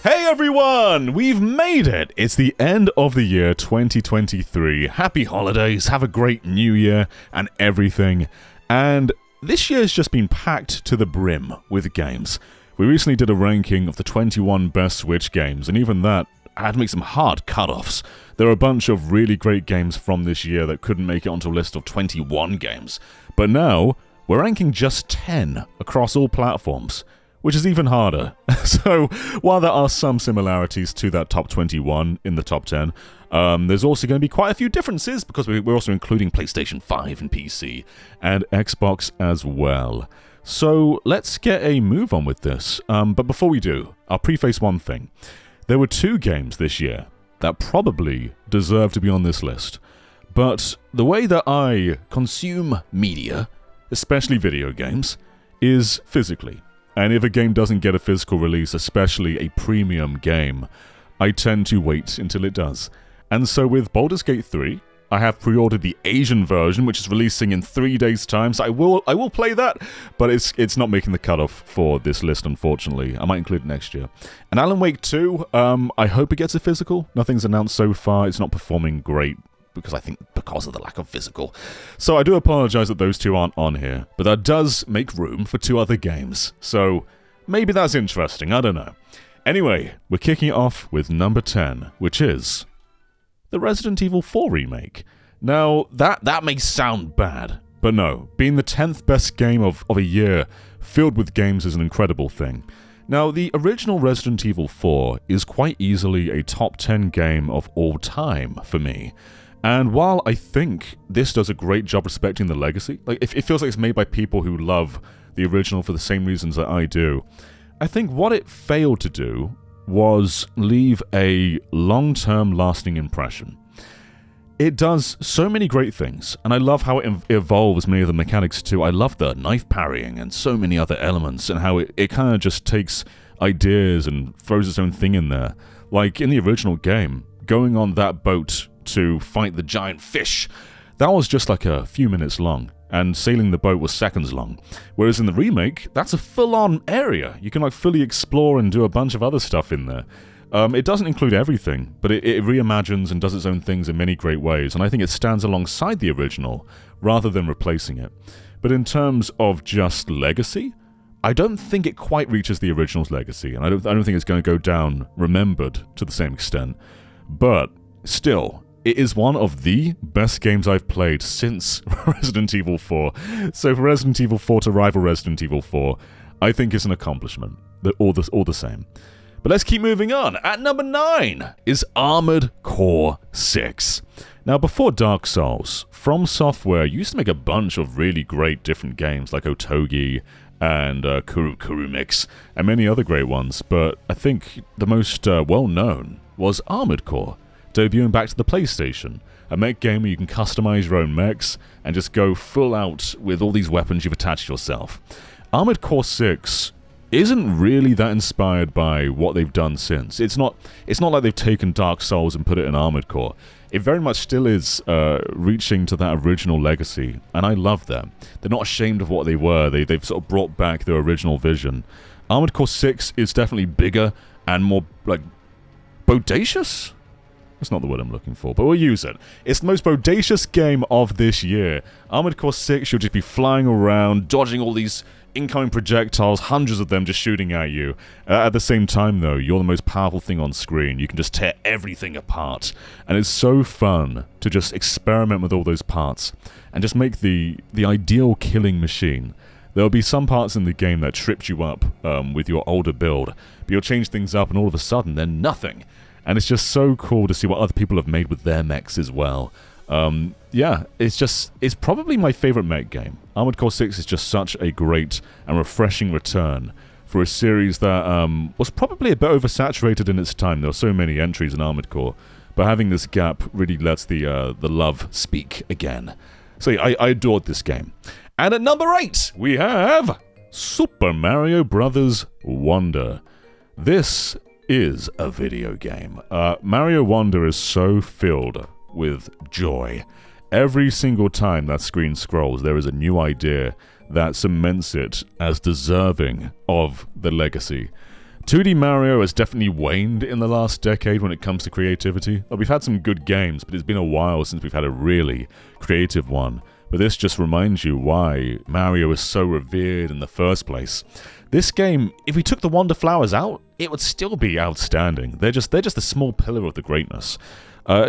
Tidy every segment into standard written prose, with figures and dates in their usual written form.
Hey everyone! We've made it! It's the end of the year 2023. Happy holidays, have a great new year, and everything. And this year's just been packed to the brim with games. We recently did a ranking of the 21 best Switch games, and even that, I had to make some hard cutoffs. There are a bunch of really great games from this year that couldn't make it onto a list of 21 games. But now, we're ranking just 10 across all platforms, which is even harder. So, while there are some similarities to that top 21 in the top 10, there's also going to be quite a few differences, because we're also including PlayStation 5 and PC, and Xbox as well. So, let's get a move on with this. But before we do, I'll preface one thing. There were two games this year that probably deserve to be on this list. But the way that I consume media, especially video games, is physically. And if a game doesn't get a physical release, especially a premium game, I tend to wait until it does. And so with Baldur's Gate 3, I have pre-ordered the Asian version, which is releasing in 3 days' time, so I will play that, but it's not making the cutoff for this list, unfortunately. I might include it next year. And Alan Wake 2, I hope it gets a physical. Nothing's announced so far. It's not performing great, because of the lack of physical. So I do apologize that those two aren't on here, but that does make room for two other games. So maybe that's interesting, I don't know. Anyway, we're kicking it off with number 10, which is the Resident Evil 4 remake. Now, that may sound bad, but no, being the 10th best game of a year filled with games is an incredible thing. Now, the original Resident Evil 4 is quite easily a top 10 game of all time for me. And while I think this does a great job respecting the legacy, like it feels like it's made by people who love the original for the same reasons that I do, I think what it failed to do was leave a long-term lasting impression. It does so many great things, and I love how it evolves many of the mechanics too. I love the knife parrying and so many other elements, and how it kind of just takes ideas and throws its own thing in there. Like in the original game, going on that boat to fight the giant fish, that was just like a few minutes long, and sailing the boat was seconds long. Whereas in the remake, that's a full-on area. You can like fully explore and do a bunch of other stuff in there. It doesn't include everything, but it reimagines and does its own things in many great ways, and I think it stands alongside the original, rather than replacing it. But in terms of just legacy, I don't think it quite reaches the original's legacy, and I don't think it's going to go down remembered to the same extent. But still, it is one of the best games I've played since Resident Evil 4. So for Resident Evil 4 to rival Resident Evil 4, I think it's an accomplishment. They're all the same. But let's keep moving on. At number 9 is Armored Core 6. Now, before Dark Souls, From Software used to make a bunch of really great different games like Otogi and Kurumix and many other great ones, but I think the most well-known was Armored Core, debuting back to the PlayStation, a mech game where you can customize your own mechs and just go full out with all these weapons you've attached yourself. Armored Core 6 isn't really that inspired by what they've done since. It's not like they've taken Dark Souls and put it in Armored Core. It very much still is reaching to that original legacy, and I love that. They're not ashamed of what they were. They've sort of brought back their original vision. Armored Core 6 is definitely bigger and more, like, bodacious? That's not the word I'm looking for, but we'll use it. It's the most bodacious game of this year. Armored Core 6, you'll just be flying around, dodging all these incoming projectiles, hundreds of them just shooting at you. At the same time, though, you're the most powerful thing on screen. You can just tear everything apart. And it's so fun to just experiment with all those parts and just make the ideal killing machine. There'll be some parts in the game that tripped you up with your older build, but you'll change things up and all of a sudden they're nothing. And it's just so cool to see what other people have made with their mechs as well. Yeah, it's probably my favorite mech game. Armored Core 6 is just such a great and refreshing return for a series that was probably a bit oversaturated in its time. There were so many entries in Armored Core, but having this gap really lets the love speak again. So yeah, I adored this game. And at number 8, we have Super Mario Bros. Wonder. This is a video game. Mario Wonder is so filled with joy. Every single time that screen scrolls, there is a new idea that cements it as deserving of the legacy. 2D Mario has definitely waned in the last decade when it comes to creativity. We've had some good games, but it's been a while since we've had a really creative one. But this just reminds you why Mario is so revered in the first place. This game, if we took the Wonder Flowers out, it would still be outstanding. They're just a small pillar of the greatness.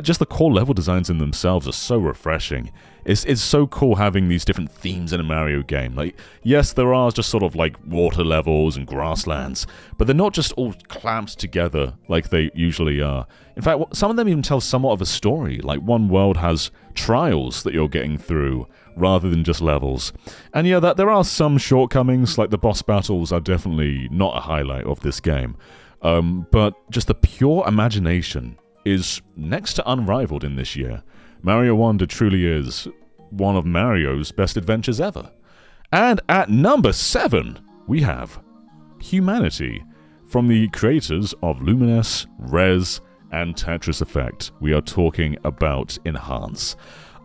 Just the core level designs in themselves are so refreshing. It's so cool having these different themes in a Mario game. Like, yes, there are just sort of like water levels and grasslands, but they're not just all clamped together like they usually are. In fact, some of them even tell somewhat of a story. Like, one world has trials that you're getting through rather than just levels. And yeah, there are some shortcomings, like the boss battles are definitely not a highlight of this game. But just the pure imagination is next to unrivaled in this year. Mario Wonder truly is one of Mario's best adventures ever. And at number 7, we have Humanity, from the creators of Lumines, Rez, and Tetris Effect. We are talking about Enhance.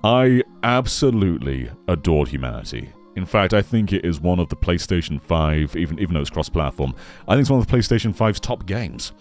I absolutely adored Humanity. In fact, I think it is one of the PlayStation 5, even though it's cross-platform, I think it's one of the PlayStation 5's top games.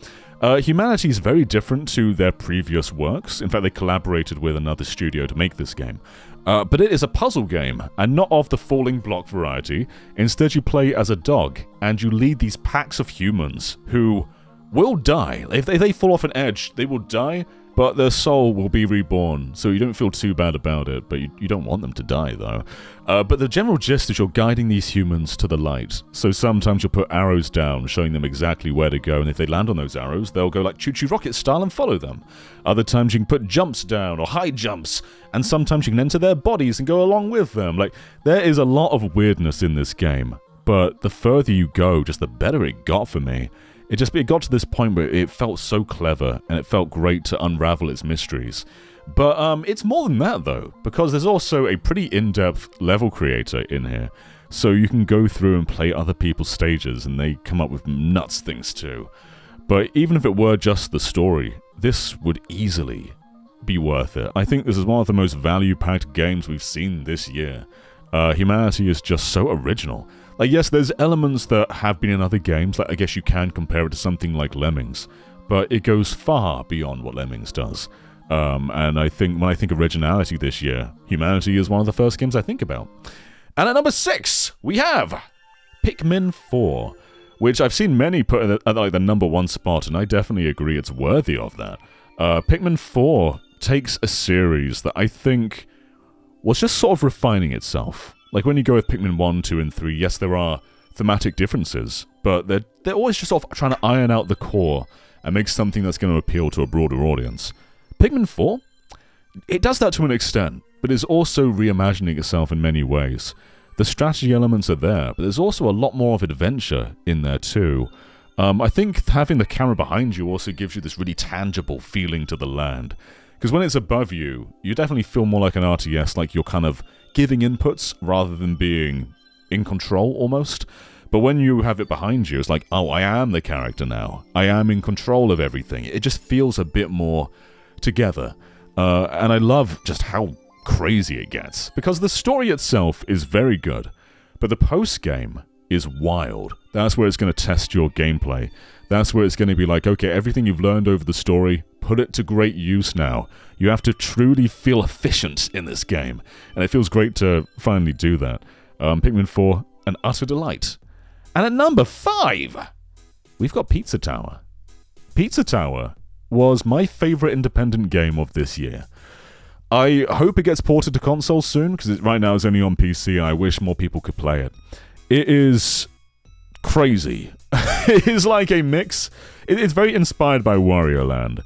Humanity is very different to their previous works. In fact, they collaborated with another studio to make this game. But it is a puzzle game, and not of the falling block variety. Instead, you play as a dog, and you lead these packs of humans who will die. If they fall off an edge, they will die, but their soul will be reborn, so you don't feel too bad about it, but you don't want them to die, though. But the general gist is you're guiding these humans to the light, so sometimes you'll put arrows down, showing them exactly where to go, and if they land on those arrows, they'll go like choo-choo rocket style and follow them. Other times you can put jumps down, or high jumps, and sometimes you can enter their bodies and go along with them. Like, there is a lot of weirdness in this game, but the further you go, just the better it got for me. It got to this point where it felt so clever, and it felt great to unravel its mysteries. But it's more than that, though, because there's also a pretty in-depth level creator in here. So you can go through and play other people's stages, and they come up with nuts things too. But even if it were just the story, this would easily be worth it. I think this is one of the most value-packed games we've seen this year. Humanity is just so original. Like, yes, there's elements that have been in other games, like I guess you can compare it to something like Lemmings, but it goes far beyond what Lemmings does. And I think when I think originality this year, Humanity is one of the first games I think about. And at number 6, we have Pikmin 4, which I've seen many put at like the number 1 spot, and I definitely agree it's worthy of that. Pikmin 4 takes a series that I think was just sort of refining itself. Like, when you go with Pikmin 1, 2, and 3, yes, there are thematic differences, but they're always just sort of trying to iron out the core and make something that's going to appeal to a broader audience. Pikmin 4, it does that to an extent, but it's also reimagining itself in many ways. The strategy elements are there, but there's also a lot more of adventure in there too. I think having the camera behind you also gives you this really tangible feeling to the land. Because when it's above you, you definitely feel more like an RTS, like you're kind of giving inputs rather than being in control, almost. But when you have it behind you, it's like, oh, I am the character now. I am in control of everything. It just feels a bit more together. And I love just how crazy it gets. Because the story itself is very good, but the post-game is wild. That's where it's going to test your gameplay. That's where it's going to be like, okay, everything you've learned over the story, put it to great use now. You have to truly feel efficient in this game. And it feels great to finally do that. Pikmin 4, an utter delight. And at number 5, we've got Pizza Tower. Pizza Tower was my favorite independent game of this year. I hope it gets ported to console soon, because right now it's only on PC, and I wish more people could play it. It is crazy. It is like a mix. It's very inspired by Wario Land,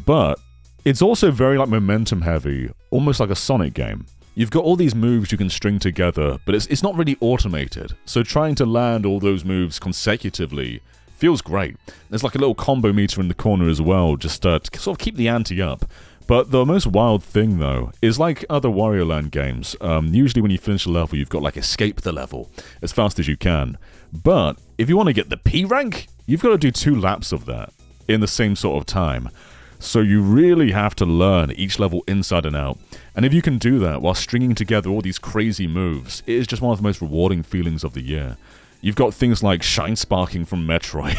but it's also very like momentum heavy, almost like a Sonic game. You've got all these moves you can string together, but it's not really automated, so trying to land all those moves consecutively feels great. There's like a little combo meter in the corner as well, just to sort of keep the ante up. But the most wild thing, though, is like other Wario Land games, usually when you finish a level, you've got like escape the level as fast as you can. But if you want to get the P rank, you've got to do 2 laps of that in the same sort of time. So you really have to learn each level inside and out. And if you can do that while stringing together all these crazy moves, it is just one of the most rewarding feelings of the year. You've got things like shine sparking from Metroid.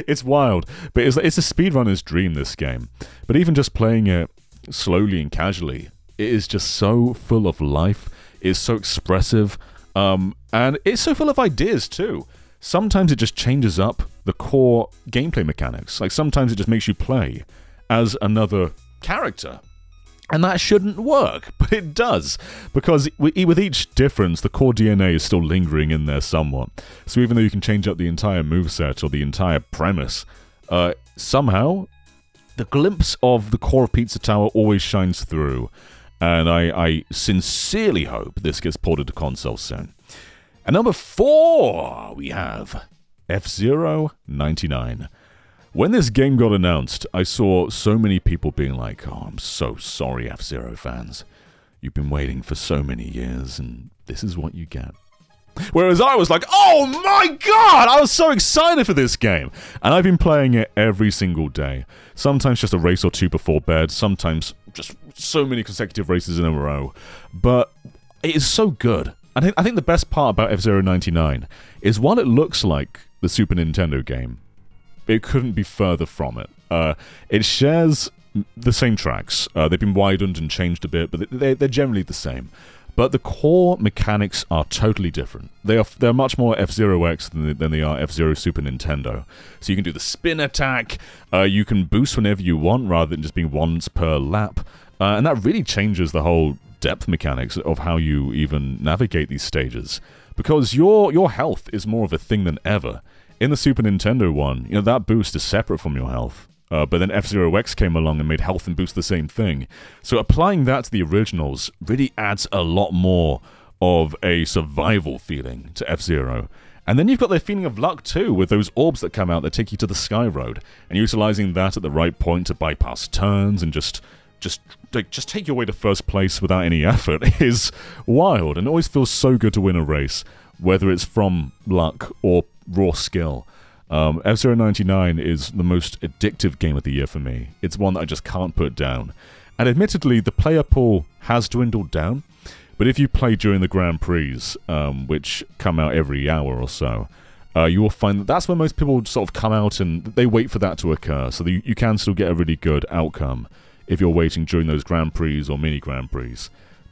it's wild, but it's a speedrunner's dream, this game. But even just playing it slowly and casually, it is just so full of life. It's so expressive, and it's so full of ideas too. Sometimes it just changes up the core gameplay mechanics. Like sometimes it just makes you play as another character. And that shouldn't work, but it does, because with each difference, the core DNA is still lingering in there somewhat. So even though you can change up the entire moveset or the entire premise, somehow the glimpse of the core of Pizza Tower always shines through. And I sincerely hope this gets ported to console soon. At number 4, we have F-Zero 99. When this game got announced, I saw so many people being like, "Oh, I'm so sorry, F-Zero fans. You've been waiting for so many years, and this is what you get." Whereas I was like, "Oh my god!" I was so excited for this game. And I've been playing it every single day. Sometimes just a race or two before bed, sometimes just so many consecutive races in a row. But it is so good. I think the best part about F-Zero 99 is while it looks like the Super Nintendo game, it couldn't be further from it. It shares the same tracks. They've been widened and changed a bit, but they're generally the same. But the core mechanics are totally different. They're much more F-Zero X than they are F-Zero Super Nintendo. So you can do the spin attack, you can boost whenever you want rather than just being once per lap. And that really changes the whole depth mechanics of how you even navigate these stages. Because your health is more of a thing than ever. In the Super Nintendo one, that boost is separate from your health. But then F-Zero X came along and made health and boost the same thing. So applying that to the originals really adds a lot more of a survival feeling to F-Zero. And then you've got the feeling of luck too, with those orbs that come out that take you to the Sky Road. And utilizing that at the right point to bypass turns and just take your way to first place without any effort is wild. And it always feels so good to win a race, whether it's from luck or raw skill. F-Zero 99 is the most addictive game of the year for me. It's one that I just can't put down. And admittedly, the player pool has dwindled down, but if you play during the Grand Prix, which come out every hour or so, you will find that that's when most people sort of come out and they wait for that to occur, so that you can still get a really good outcome if you're waiting during those Grand Prix or mini Grand Prix.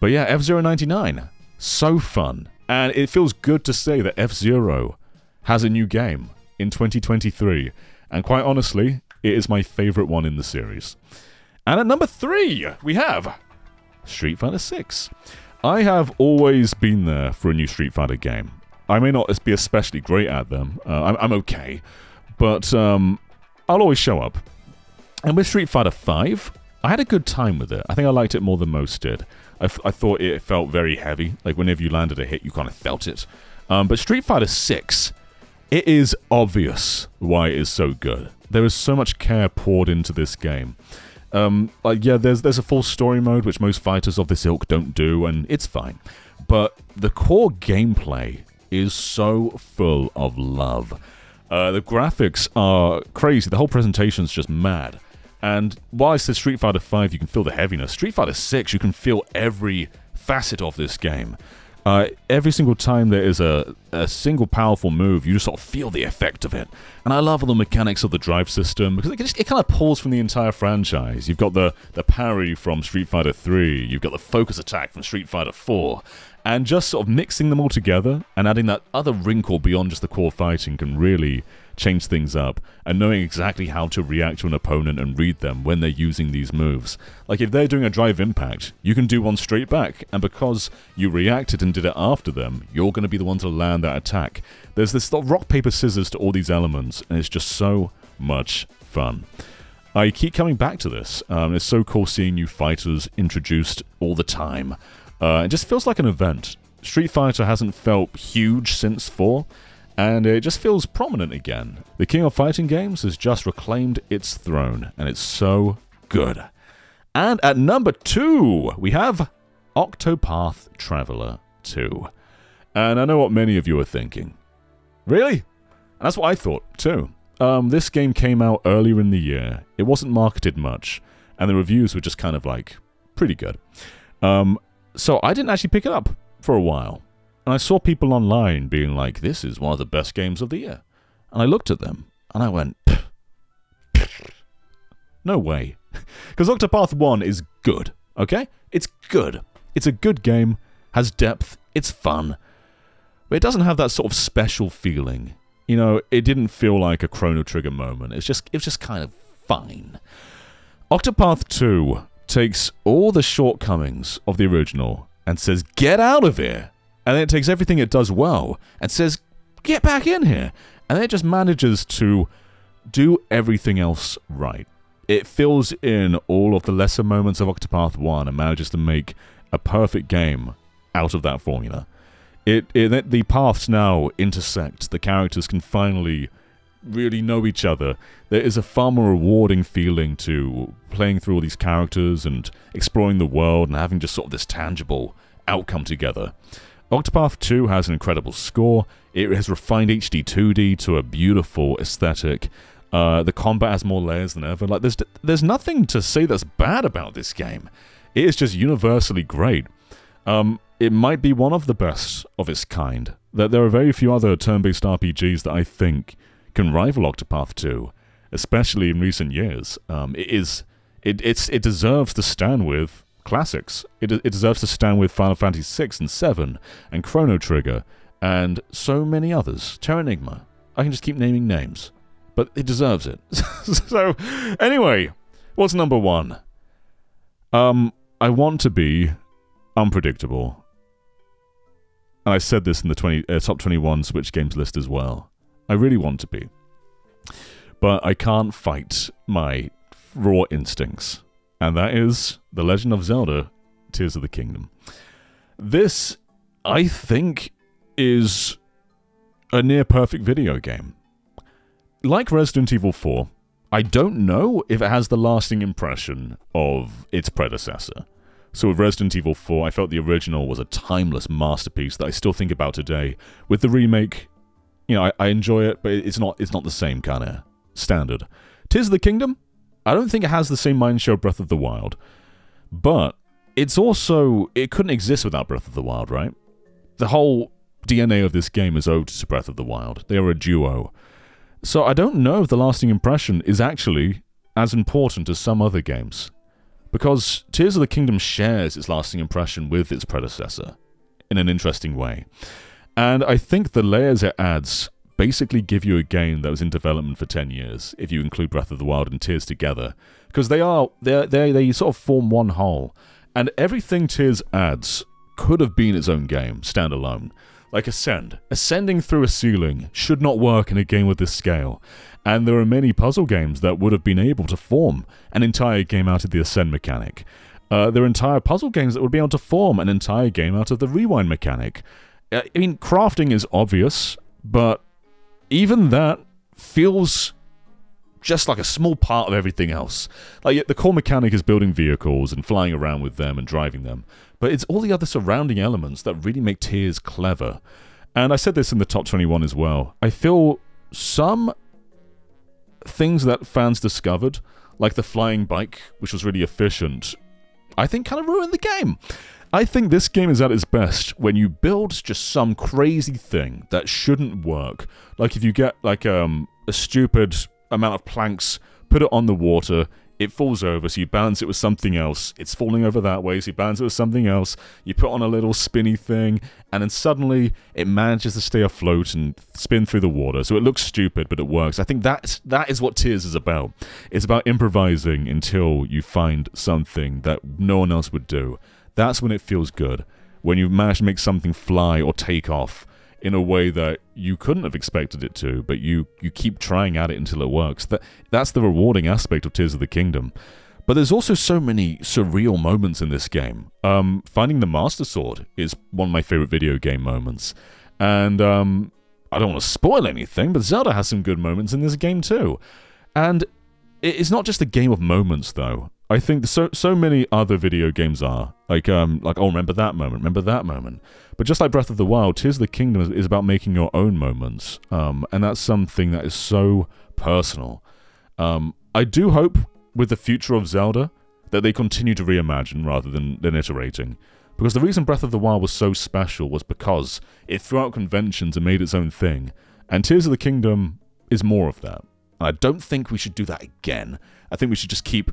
But yeah, F-Zero 99, so fun. And it feels good to say that F-Zero has a new game in 2023, and quite honestly, it is my favorite one in the series. And at number 3, we have Street Fighter 6. I have always been there for a new Street Fighter game. I may not be especially great at them, I'm okay, but I'll always show up. And with Street Fighter 5, I had a good time with it. I think I liked it more than most did. I thought it felt very heavy, like whenever you landed a hit, you kind of felt it. But Street Fighter 6, it is obvious why it is so good. There is so much care poured into this game. Yeah, there's a full story mode, which most fighters of this ilk don't do, and it's fine. But the core gameplay is so full of love. The graphics are crazy. The whole presentation's just mad. And while I said Street Fighter 5, you can feel the heaviness. Street Fighter 6, you can feel every facet of this game. Every single time there is a single powerful move, you just sort of feel the effect of it. And I love all the mechanics of the drive system, because it kind of pulls from the entire franchise. You've got the parry from Street Fighter 3, you've got the focus attack from Street Fighter 4, and just sort of mixing them all together and adding that other wrinkle beyond just the core fighting can really change things up, and knowing exactly how to react to an opponent and read them when they're using these moves. Like if they're doing a drive impact, you can do one straight back, and because you reacted and did it after them, you're going to be the one to land that attack. There's this sort of rock, paper, scissors to all these elements, and it's just so much fun. I keep coming back to this. It's so cool seeing new fighters introduced all the time. It just feels like an event. Street Fighter hasn't felt huge since 4, and it just feels prominent again. The King of Fighting Games has just reclaimed its throne, and it's so good. And at number 2, we have Octopath Traveler 2. And I know what many of you are thinking. Really? And that's what I thought, too. This game came out earlier in the year. It wasn't marketed much, and the reviews were just kind of like, pretty good. So I didn't actually pick it up for a while. And I saw people online being like, this is one of the best games of the year. And I looked at them, and I went, no way. Because Octopath 1 is good, okay? It's good. It's a good game, has depth, it's fun. But it doesn't have that sort of special feeling. You know, it didn't feel like a Chrono Trigger moment. It was just kind of fine. Octopath 2 takes all the shortcomings of the original and says, get out of here. And then it takes everything it does well and says, get back in here. And then it just manages to do everything else right. It fills in all of the lesser moments of Octopath 1 and manages to make a perfect game out of that formula. The paths now intersect. The characters can finally really know each other. There is a far more rewarding feeling to playing through all these characters and exploring the world and having just sort of this tangible outcome together. Octopath 2 has an incredible score. It has refined HD 2D to a beautiful aesthetic. The combat has more layers than ever. Like there's nothing to say that's bad about this game. It is just universally great. It might be one of the best of its kind. There are very few other turn-based RPGs that I think can rival Octopath 2, especially in recent years. It deserves to stand with classics. It deserves to stand with Final Fantasy 6 and 7 and Chrono Trigger and so many others. Terranigma. I can just keep naming names, but it deserves it. So, anyway, what's number 1? I want to be unpredictable. And I said this in the top 21 Switch games list as well. I really want to be. But I can't fight my raw instincts. And that is The Legend of Zelda, Tears of the Kingdom. This, I think, is a near-perfect video game. Like Resident Evil 4, I don't know if it has the lasting impression of its predecessor. So with Resident Evil 4, I felt the original was a timeless masterpiece that I still think about today. With the remake, you know, I enjoy it, but it's not the same kind of standard. Tears of the Kingdom, I don't think it has the same mindshare of Breath of the Wild, but it's also, it couldn't exist without Breath of the Wild, right? The whole DNA of this game is owed to Breath of the Wild. They are a duo. So I don't know if the lasting impression is actually as important as some other games. Because Tears of the Kingdom shares its lasting impression with its predecessor in an interesting way. And I think the layers it adds basically give you a game that was in development for 10 years, if you include Breath of the Wild and Tears together. Because they sort of form one whole. And everything Tears adds could have been its own game, standalone. Like Ascend. Ascending through a ceiling should not work in a game with this scale. And there are many puzzle games that would have been able to form an entire game out of the Ascend mechanic. There are entire puzzle games that would be able to form an entire game out of the rewind mechanic. I mean, crafting is obvious, but even that feels just like a small part of everything else. Like, the core mechanic is building vehicles and flying around with them and driving them, but it's all the other surrounding elements that really make Tears clever. And I said this in the top 21 as well. I feel some things that fans discovered, like the flying bike, which was really efficient, I think kind of ruined the game. I think this game is at its best when you build just some crazy thing that shouldn't work. Like if you get like a stupid amount of planks, put it on the water, it falls over, so you balance it with something else, it's falling over that way, so you balance it with something else, you put on a little spinny thing, and then suddenly it manages to stay afloat and spin through the water, so it looks stupid, but it works. I think that is what Tears is about. It's about improvising until you find something that no one else would do. That's when it feels good, when you manage to make something fly or take off in a way that you couldn't have expected it to, but you keep trying at it until it works. That's the rewarding aspect of Tears of the Kingdom. But there's also so many surreal moments in this game. Finding the Master Sword is one of my favorite video game moments. And I don't want to spoil anything, but Zelda has some good moments in this game too. And it's not just a game of moments, though. I think so many other video games are. Like, oh, remember that moment. But just like Breath of the Wild, Tears of the Kingdom is about making your own moments. And that's something that is so personal. I do hope, with the future of Zelda, that they continue to reimagine rather than iterating. Because the reason Breath of the Wild was so special was because it threw out conventions and made its own thing. And Tears of the Kingdom is more of that. And I don't think we should do that again. I think we should just keep...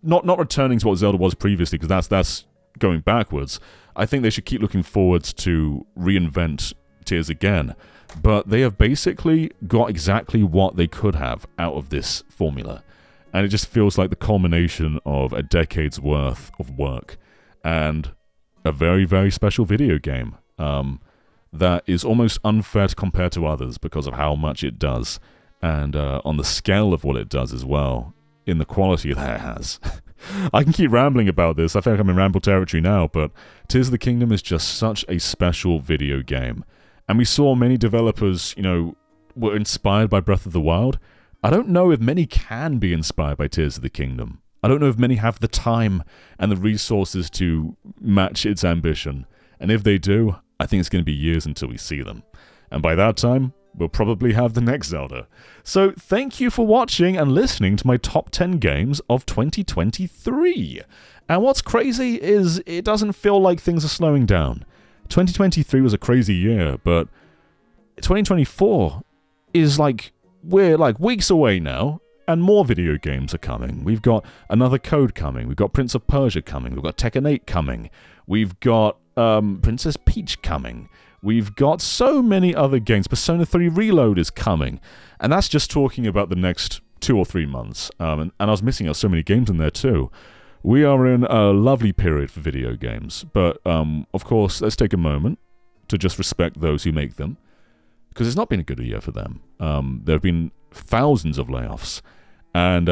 not returning to what Zelda was previously, because that's going backwards. I think they should keep looking forwards to reinvent Tears again. But they have basically got exactly what they could have out of this formula. And it just feels like the culmination of a decade's worth of work. And a very, very special video game. That is almost unfair to compare to others because of how much it does. And on the scale of what it does as well. In the quality that it has. I can keep rambling about this. I feel like I'm in ramble territory now. But Tears of the Kingdom is just such a special video game. And we saw many developers, you know, were inspired by Breath of the Wild. I don't know if many can be inspired by Tears of the Kingdom. I don't know if many have the time and the resources to match its ambition. And if they do, I think it's going to be years until we see them. And by that time, we'll probably have the next Zelda. So thank you for watching and listening to my top 10 games of 2023. And what's crazy is it doesn't feel like things are slowing down. 2023 was a crazy year, but 2024 is like, we're like weeks away now, and more video games are coming. We've got another Code coming, we've got Prince of Persia coming, we've got Tekken 8 coming, we've got Princess Peach coming, we've got so many other games. Persona 3 Reload is coming, and that's just talking about the next 2 or 3 months, and I was missing out so many games in there too. We are in a lovely period for video games, but of course, let's take a moment to just respect those who make them, because it's not been a good year for them. There have been thousands of layoffs, and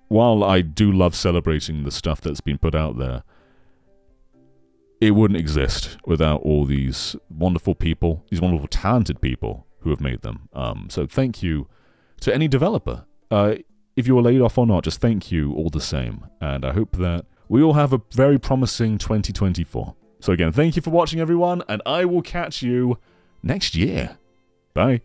while I do love celebrating the stuff that's been put out there, it wouldn't exist without all these wonderful people, these wonderful talented people who have made them. So thank you to any developer. If you were laid off or not, just thank you all the same. And I hope that we all have a very promising 2024. So again, thank you for watching, everyone, and I will catch you next year. Bye.